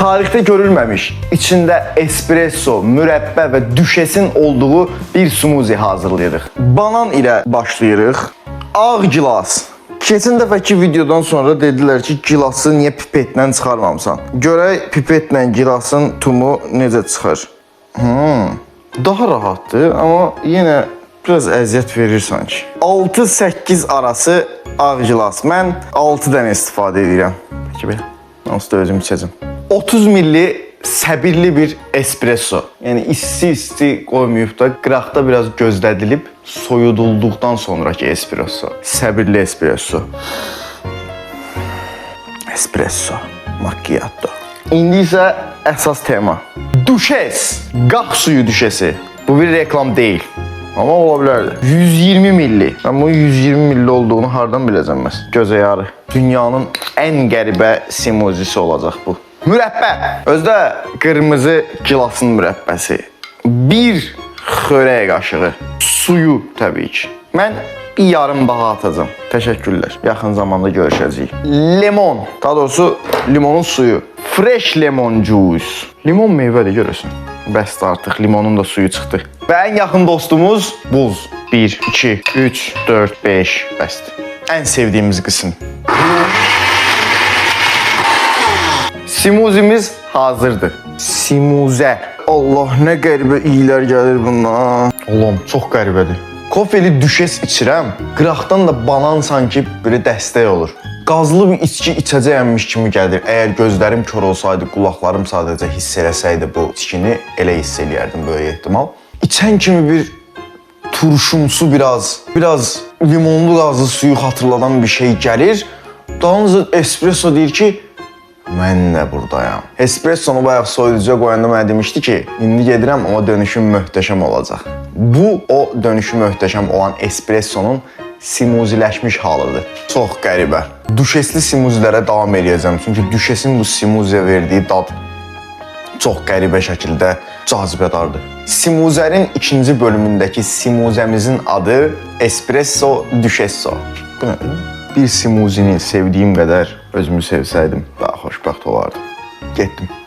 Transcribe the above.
Tarixdə görülməmiş, içində espresso, mürəbbə və düşesin olduğu bir smuzi hazırlayırıq. Banan ilə başlayırıq. Ağ gilas. Keçən dəfəki videodan sonra dedilər ki, gilası niyə pipetlə çıxarmamısan? Görək pipetlə gilasın tumu necə çıxır. Daha rahatdır, amma yenə biraz əziyyət verir sanki. 6-8 arası ağ gilas. Mən 6 dənə istifadə edirəm. Peki belə. Onsuz da özüm içəcəm. 30 milli səbirli bir espresso. Yəni isti qoymayıb da qıraqda biraz gözlədilib soyudulduqdan sonraki espresso. Səbirli espresso. Espresso, macchiato. İndi isə əsas tema. Düşes, qaq suyu düşesi. Bu bir reklam deyil. Amma ola bilərdi. 120 milli. Mən bunun 120 milli olduğunu hardan biləcəm məs? Gözə yarı. Dünyanın ən qəribə simuzisi olacaq bu. Mürəbbə. Özdə qırmızı gilasın mürəbbəsi. Bir xörək qaşığı. Suyu təbii ki. Mən bir yarım baha atacağım. Təşəkkürlər. Yaxın zamanda görüşəcəyik. Lemon. Daha doğrusu limonun suyu. Fresh lemon juice. Limon meyvədir görürsən. Bəsdir artıq. Limonun da suyu çıxdı. Və ən yaxın dostumuz buz. 1, 2, 3, 4, 5. Bəsdir. Ən sevdiyimiz qism. Simuzimiz hazırdır. Simuzə. Allah, nə qəribə iyilər gəlir bundan. Allahım, çox qəribədir. Kofeli düşes içirəm. Qıraqdan da banan sanki belə dəstək olur. Qazlı bir içki içəcəyəmmiş kimi gəlir. Əgər gözlərim kör olsaydı, qulaqlarım sadəcə hiss eləsəydi bu içkini, elə hiss eləyərdim böyük ehtimal. İçən kimi bir turşumsu biraz limonlu qazlı suyu xatırladan bir şey gəlir. Dalınca espresso deyir ki, mən də buradayam. Espressonu bayaq soyuducuya qoyanda mənə demişdi ki, indi gedirəm, amma dönüşüm möhtəşəm olacaq. Bu, o dönüşü möhtəşəm olan espressonun simuziləşmiş halıdır. Çox qəribə. Düşesli simuzilərə davam edəcəm. Çünki düşesin bu simuziyə verdiyi dad çox qəribə şəkildə cazibədardır. Simuzərin ikinci bölümündəki simuzəmizin adı Espresso Düşesso. Bu nədir? Bir simuzini sevdiyim qədər özümü sevsəydim daha xoşbəxt olardım. Getdim.